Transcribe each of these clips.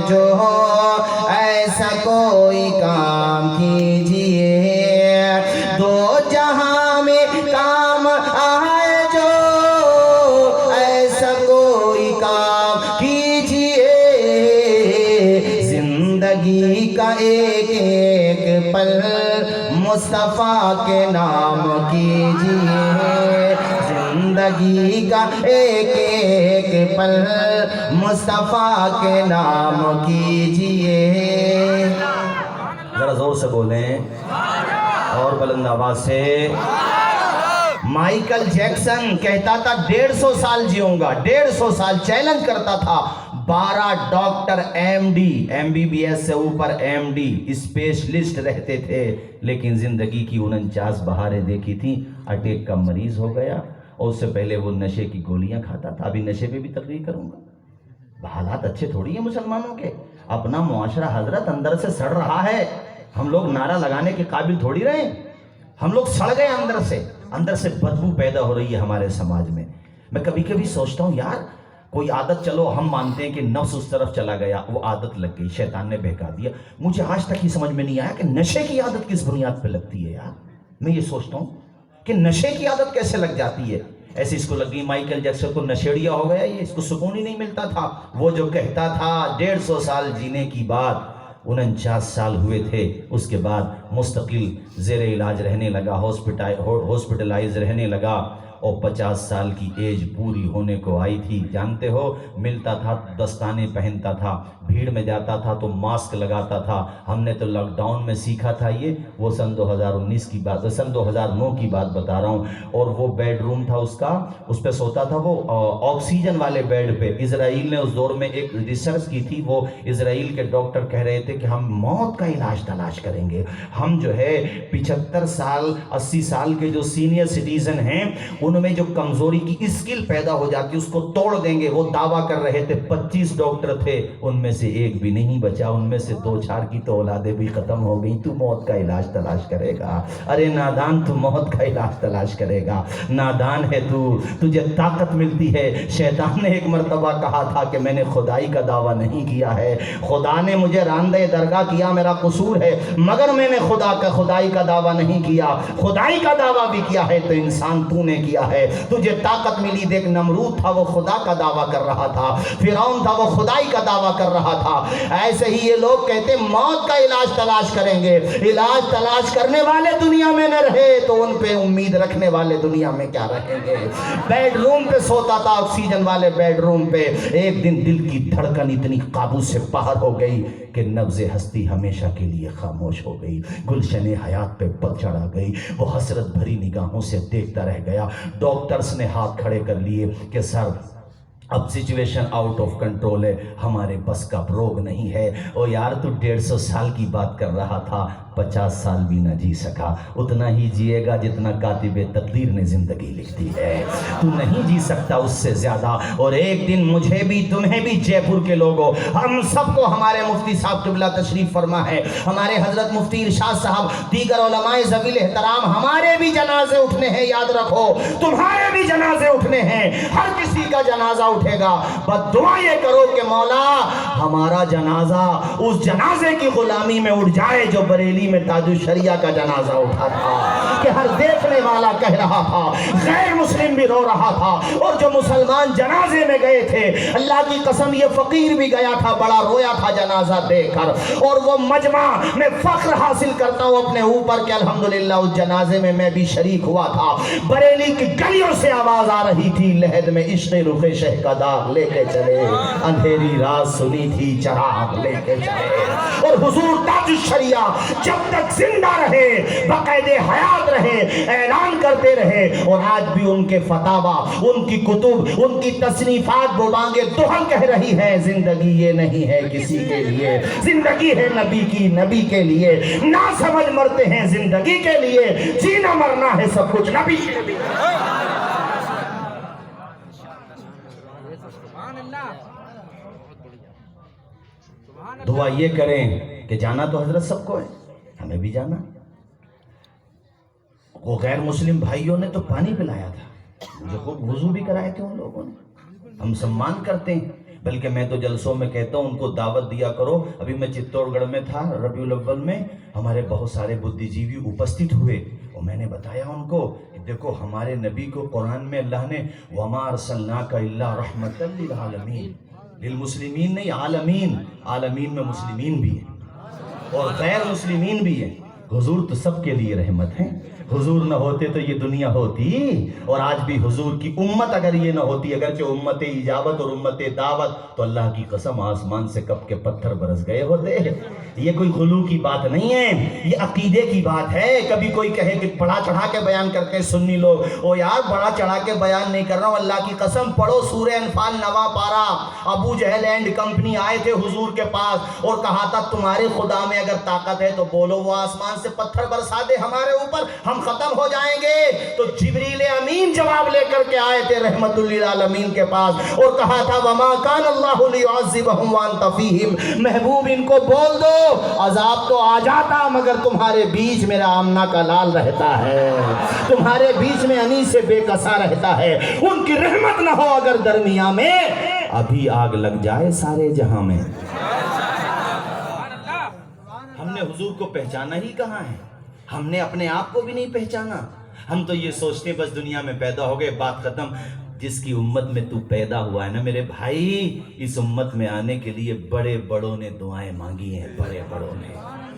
جو ایسا کوئی کام کیجئے، دو جہاں میں کام آئے جو ایسا کوئی کام کیجئے، زندگی کا ایک ایک پل مصطفیٰ کے نام کیجئے، زندگی کا ایک ایک پل مصطفیٰ کے نام کیجئے۔ ذرا زور سے بولیں اور بلند آواز سے۔ مائیکل جیکسن کہتا تھا 150 سال جیوں گا، 150 سال چیلنج کرتا تھا۔ 12 ڈاکٹر MBBS سے اوپر MD اسپیشلسٹ رہتے تھے، لیکن زندگی کی 49 بہاریں دیکھی تھیں۔ اٹیک کا مریض ہو گیا، اور اس سے پہلے وہ نشے کی گولیاں کھاتا تھا۔ ابھی نشے پہ بھی تقریر کروں گا۔ حالات اچھے تھوڑی ہیں مسلمانوں کے، اپنا معاشرہ حضرت اندر سے سڑ رہا ہے۔ ہم لوگ نعرہ لگانے کے قابل تھوڑی رہے، ہم لوگ سڑ گئے اندر سے بدبو پیدا ہو رہی ہے ہمارے سماج میں۔ میں کبھی کبھی سوچتا ہوں یار، کوئی عادت، چلو ہم مانتے ہیں کہ نفس اس طرف چلا گیا، وہ عادت لگ گئی، شیطان نے بہکا دیا۔ مجھے آج تک ہی سمجھ میں نہیں آیا کہ نشے کی عادت کس بنیاد پہ لگتی ہے یار۔ میں یہ سوچتا ہوں کہ نشے کی عادت کیسے لگ جاتی ہے۔ ایسے اس کو لگ گئی مائیکل جیکسن کو نشیڑیا ہو گیا، یہ اس کو سکون ہی نہیں ملتا تھا۔ وہ جو کہتا تھا 150 سال جینے کی بات، 49 سال ہوئے تھے، اس کے بعد مستقل زیر علاج رہنے لگا، ہاسپٹلائز رہنے لگا، اور 50 سال کی ایج پوری ہونے کو آئی تھی۔ جانتے ہو، ملتا تھا دستانے پہنتا تھا، بھیڑ میں جاتا تھا تو ماسک لگاتا تھا۔ ہم نے تو لاک ڈاؤن میں سیکھا تھا یہ، وہ سن 2019 کی بات، سن 2009 کی بات بتا رہا ہوں۔ اور وہ بیڈ روم تھا اس کا، اس پہ سوتا تھا وہ آکسیجن والے بیڈ پہ۔ اسرائیل نے اس دور میں ایک ریسرچ کی تھی، وہ اسرائیل کے ڈاکٹر کہہ رہے تھے کہ ہم موت کا علاج تلاش کریں گے، ہم جو ہے 75 سال 80 سال کے جو سینئر سٹیزن ہیں ان میں جو کمزوری کی اسکل پیدا ہو جاتی اس کو توڑ دیں گے۔ وہ دعویٰ کر رہے تھے، 25 ڈاکٹر تھے، ان میں سے ایک بھی نہیں بچا، ان میں سے 2-4 کی تو اولادیں بھی ختم ہو گئی۔ تو موت کا علاج تلاش کرے گا؟ ارے نادان، تو موت کا علاج تلاش کرے گا؟ نادان ہے تو، تجھے طاقت ملتی ہے۔ شیطان نے ایک مرتبہ کہا تھا کہ میں نے خدائی کا دعویٰ نہیں کیا ہے، خدا نے مجھے راندہ درگاہ کیا، میرا قصور ہے، مگر میں نے خدائی کا دعویٰ نہیں کیا۔ خدائی کا دعویٰ بھی کیا ہے تو انسان تو نے کیا ہے، تجھے طاقت ملی۔ دیکھ، نمرود تھا وہ خدا کا دعویٰ کر رہا تھا، فرعون تھا وہ خدائی کا دعویٰ کر رہا تھا۔ ایسے ہی یہ لوگ کہتے موت کا علاج تلاش کریں گے۔ علاج تلاش کرنے والے دنیا میں نہ رہے تو ان پہ امید رکھنے والے دنیا میں کیا رہیں گے؟ بیڈ روم پہ سوتا تھا، آکسیجن والے بیڈ روم پہ۔ ایک دن دل کی دھڑکن اتنی قابو سے باہر ہو گئی کہ نبض ہستی ہمیشہ کے لیے خاموش ہو گئی، گلشن حیات پہ پتجھڑ آ گئی۔ وہ حسرت بھری نگاہوں سے دیکھتا رہ گیا۔ ڈاکٹرز نے ہاتھ کھڑے کر لیے کہ سر، اب سچویشن آؤٹ آف کنٹرول ہے، ہمارے بس کا روگ نہیں ہے۔ او یار، تو 150 سال کی بات کر رہا تھا، 50 سال بھی نہ جی سکا، اتنا ہی جیے گا جتنا کاتب تقدیر نے زندگی لکھی ہے۔ تو نہیں جی سکتا اس سے زیادہ۔ اور ایک دن مجھے بھی، تمہیں بھی، جے پور کے لوگوں، ہم سب کو، ہمارے مفتی صاحب قبلہ تشریف فرما ہے، ہمارے حضرت مفتی ارشاد صاحب، دیگر علماء ذوی الاحترام، ہمارے بھی جنازے اٹھنے ہیں، یاد رکھو، تمہارے بھی جنازے اٹھنے ہیں، ہر کسی کا جنازہ اٹھے گا۔ بس دعا یہ کرو کہ مولا ہمارا جنازہ اس جنازے کی غلامی میں اٹھ جائے جو بریلی میں تاج الشریعہ کا جنازہ اٹھا تھا، کہ ہر دیکھنے والا کہہ رہا تھا، غیر مسلم بھی رو رہا تھا، اور جو مسلمان جنازے میں گئے تھے، اللہ کی قسم یہ فقیر بھی گیا تھا، بڑا رویا تھا جنازہ دیکھ کر۔ اور وہ مجمع میں فخر حاصل کرتا ہوں اپنے اوپر کہ الحمدللہ اس جنازے میں میں بھی شریک ہوا تھا۔ بریلی کی گلیوں سے آواز آ رہی تھی، لحد میں عشق رخ شہ کا داغ لے کے چلے، اندھیری رات سنی تھی چراغ لے کے چلے۔ اور حضور تاج الشریعہ جب تک زندہ رہے، باقاعد حیات رہے، اعلان کرتے رہے، اور آج بھی ان کے فتاوا، ان کی کتب، ان کی تصنیفات بوبانگے دہل کہہ رہی ہے، زندگی یہ نہیں ہے کسی کے لیے، زندگی ہے نبی کی، نبی کے لیے۔ نہ سمجھ مرتے ہیں زندگی کے لیے، جینا مرنا ہے سب کچھ نبی کے لیے۔ دعا یہ کریں کہ جانا تو حضرت سب کو ہے، ہمیں بھی جانا۔ وہ غیر مسلم بھائیوں نے تو پانی پلایا تھا، مجھے خوب وضو بھی کرائے تھے ان لوگوں نے، ہم سمان کرتے ہیں۔ بلکہ میں تو جلسوں میں کہتا ہوں ان کو دعوت دیا کرو. ابھی میں چتور گڑھ میں تھا ربیع الاول میں، ہمارے بہت سارے بدھی جیوی اپستھت ہوئے اور میں نے بتایا ان کو کہ دیکھو ہمارے نبی کو قرآن میں اللہ نے وَمَا أَرْسَلْنَاكَ إِلَّا رَحْمَةً لِلْعَالَمِينَ، للمسلمین نہیں، عالمین، عالمین میں مسلمین بھی ہیں اور غیر مسلمین بھی ہیں. حضور تو سب کے لیے رحمت ہیں. حضور نہ ہوتے تو یہ دنیا ہوتی، اور آج بھی حضور کی امت اگر یہ نہ ہوتی، اگرچہ امت اجابت اور امت دعوت، تو اللہ کی قسم آسمان سے کب کے پتھر برس گئے ہوتے. یہ کوئی غلو کی بات نہیں ہے، یہ عقیدے کی بات ہے. کبھی کوئی کہے کہ بڑا چڑھا کے بیان کرتے ہیں سنی لوگ، او یار بڑا چڑھا کے بیان نہیں کر رہا ہوں، اللہ کی قسم پڑھو سورہ انفال 9 پارہ. ابو جہل اینڈ کمپنی آئے تھے حضور کے پاس اور کہا تھا تمہارے خدا میں اگر طاقت ہے تو بولو وہ آسمان سے پتھر برسا دے ہمارے اوپر، ہم ختم ہو جائیں گے. تو جبریل امین جواب لے کر کے آئے تھے رحمت للعالمین کے پاس اور کہا تھا وما کان اللہ لیعذبہم وانت فیہم، محبوب ان کو بول دو عذاب تو آ جاتا مگر تمہارے بیچ میرا آمنہ کا لال رہتا ہے، تمہارے بیچ میں انیس بے کسا رہتا ہے. ان کی رحمت نہ ہو اگر درمیان میں، ابھی آگ لگ جائے سارے جہاں میں. ہم نے حضور کو پہچانا ہی کہاں ہے؟ ہم نے اپنے آپ کو بھی نہیں پہچانا. ہم تو یہ سوچتے بس دنیا میں پیدا ہو گئے بات ختم. جس کی امت میں تو پیدا ہوا ہے نا میرے بھائی، اس امت میں آنے کے لیے بڑے بڑوں نے دعائیں مانگی ہیں. بڑے بڑوں نے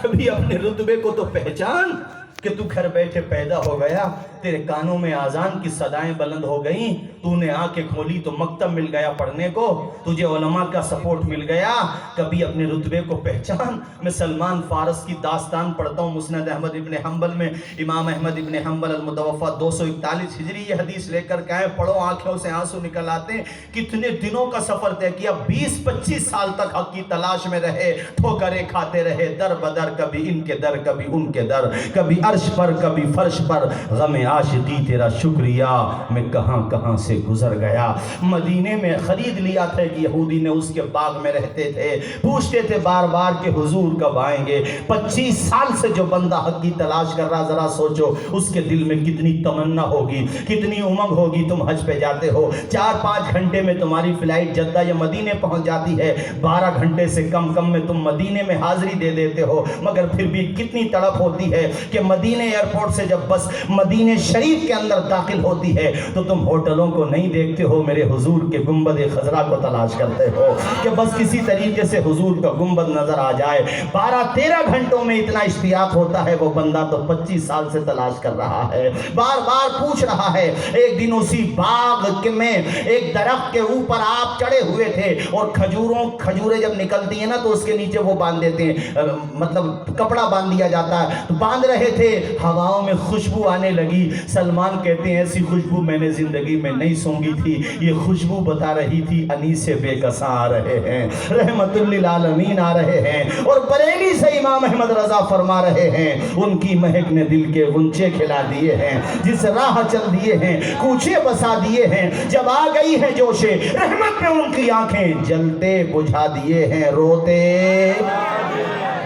کبھی اپنے رتبے کو تو پہچان کہ تو گھر بیٹھے پیدا ہو گیا، تیرے کانوں میں آذان کی صدائیں بلند ہو گئیں، تو نے آنکھیں کھولی تو مکتب مل گیا پڑھنے کو، تجھے علماء کا سپورٹ مل گیا. کبھی اپنے رتبے کو پہچان. میں سلمان فارس کی داستان پڑھتا ہوں مسند احمد ابن حنبل میں. امام احمد ابن حنبل المتوفا 241 ہجری یہ حدیث لے کر کہیں پڑھو آنکھوں سے آنسو نکل آتے ہیں. کتنے دنوں کا سفر طے کیا، 20-25 سال تک حق کی تلاش میں رہے، ٹھوکریں کھاتے رہے در بدر، کبھی ان کے در کبھی ان کے در، کبھی عرش پر کبھی فرش پر. غم عاشقی تیرا شکریہ میں کہاں کہاں سے گزر گیا. مدینے میں خرید لیا تھا کہ یہودی نے، اس کے باغ میں رہتے تھے، پوچھتے تھے بار بار کہ حضور کب آئیں گے. 25 سال سے جو بندہ حق کی تلاش کر رہا، ذرا سوچو اس کے دل میں کتنی تمنا ہوگی، کتنی امنگ ہوگی. تم حج پہ جاتے ہو، 4-5 گھنٹے میں تمہاری فلائٹ جدہ یا مدینے پہنچ جاتی ہے، 12 گھنٹے سے کم میں تم مدینے میں حاضری دے دیتے ہو، مگر پھر بھی کتنی تڑپ ہوتی ہے کہ مدینے ایئرپورٹ سے جب بس مدینے شریف کے اندر داخل ہوتی ہے تو تم ہوٹلوں کو نہیں دیکھتے ہو، میرے حضور کے گنبد خضرا کو تلاش کرتے ہو کہ بس کسی طریقے سے حضور کا گنبد نظر آ جائے. 12-13 گھنٹوں میں اتنا اشتیاق ہوتا ہے. وہ بندہ تو 25 سال سے تلاش کر رہا ہے، بار بار پوچھ رہا ہے. ایک دن اسی باغ میں ایک درخت کے اوپر آپ چڑھے ہوئے تھے اور کھجوریں جب نکلتی ہیں نا تو اس کے نیچے وہ باندھ دیتے ہیں، مطلب کپڑا باندھ دیا جاتا ہے، تو باندھ رہے تھے. ہواؤں میں خوشبو آنے لگی. سلمان کہتے ہیں ایسی خوشبو میں نے زندگی میں نہیں سونگی تھی. یہ خوشبو بتا رہی تھی انیس بے کساں آ رہے ہیں، رحمت للعالمین آ رہے ہیں. اور بریلی سے امام احمد رضا فرما رہے ہیں ان کی مہک نے دل کے غنچے کھلا دیے ہیں، جس راہ چل دیے ہیں کوچے بسا دیے ہیں. جب آ گئی ہے جوش رحمت میں ان کی آنکھیں جلتے بجھا دیے ہیں. روتے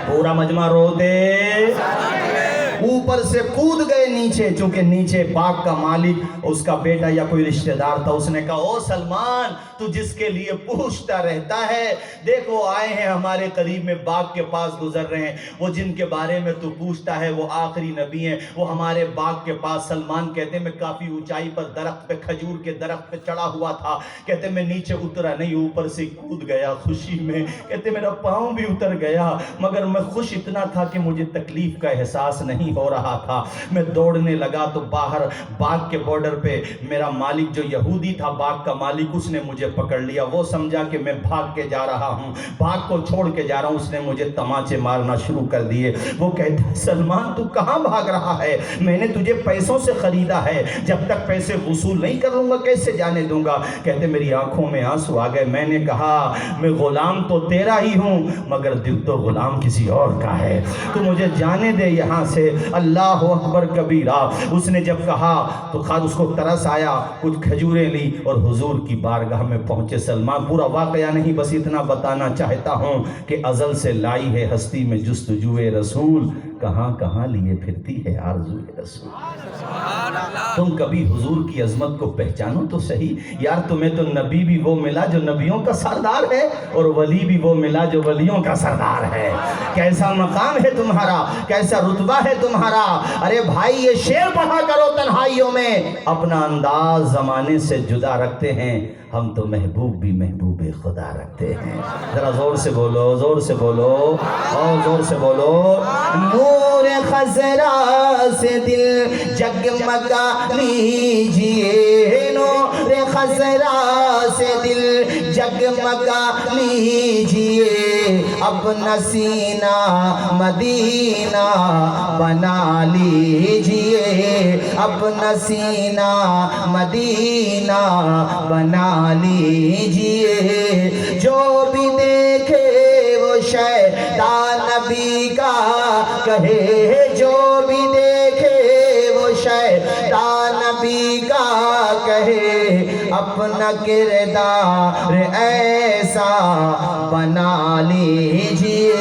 پورا مجمع روتے اوپر سے کود گئے نیچے، چونکہ نیچے باغ کا مالک اس کا بیٹا یا کوئی رشتہ دار تھا. اس نے کہا او سلمان تو جس کے لیے پوچھتا رہتا ہے، دیکھو آئے ہیں ہمارے قریب میں، باغ کے پاس گزر رہے ہیں، وہ جن کے بارے میں تو پوچھتا ہے وہ آخری نبی ہیں، وہ ہمارے باغ کے پاس. سلمان کہتے ہیں میں کافی اونچائی پر درخت پہ، کھجور کے درخت پہ چڑھا ہوا تھا. کہتے میں نیچے اترا نہیں، اوپر سے کود گیا خوشی میں. کہتے میرا پاؤں بھی اتر گیا مگر میں خوش اتنا تھا کہ مجھے تکلیف کا احساس نہیں ہو رہا تھا. میں دوڑنے لگا تو باہر باغ کے بارڈر پہ میرا مالک جو یہودی تھا، باغ کا مالک، اس نے مجھے پکڑ لیا. وہ سمجھا کہ میں بھاگ کے جا رہا ہوں، باغ کو چھوڑ کے جا رہا ہوں. اس نے مجھے تماچے مارنا شروع کر دیے. وہ کہتا سلمان تو کہاں بھاگ رہا ہے؟ میں نے تجھے پیسوں سے خریدا ہے، جب تک پیسے وصول نہیں کر لوں گا کیسے جانے دوں گا؟ کہتے میری آنکھوں میں آنسو آ گئے. میں نے کہا میں غلام تو تیرا ہی ہوں مگر دل تو غلام کسی اور کا ہے، تو مجھے جانے دے یہاں سے. اللہ اکبر کبیرہ. اس نے جب کہا تو خود اس کو ترس آیا، کچھ کھجوریں لی اور حضور کی بارگاہ میں پہنچے. سلمان پورا واقعہ نہیں، بس اتنا بتانا چاہتا ہوں کہ ازل سے لائی ہے ہستی میں جستجوئے رسول، کہاں کہاں لیے پھرتی ہے آرزوئے رسول. تم کبھی حضور کی عظمت کو پہچانو تو صحیح یار، تمہیں تو نبی بھی وہ ملا جو نبیوں کا سردار ہے، اور ولی بھی وہ ملا جو ولیوں کا سردار ہے۔ کیسا مقام ہے تمہارا، کیسا رتبہ ہے تمہارا۔ ارے بھائی یہ شعر پڑھا کرو تنہائیوں میں، اپنا انداز زمانے سے جدا رکھتے ہیں، ہم تو محبوب بھی محبوب خدا رکھتے ہیں۔ ذرا زور سے بولو، زور سے بولو، اور زور سے بولو۔ نور خضرا سے دل جگمگا لیجئے، نور خضرا سے دل جگمگا لیجئے، اپنا سینہ مدینہ بنا لیجئے، اپنا سینہ مدینہ بنا لیجئے۔ جو بھی دیکھے وہ شیطان نبی کا کہے، جو بھی دیکھے وہ شیطان نبی کا کہے، اپنا کردار ایسا بنا لیجئے۔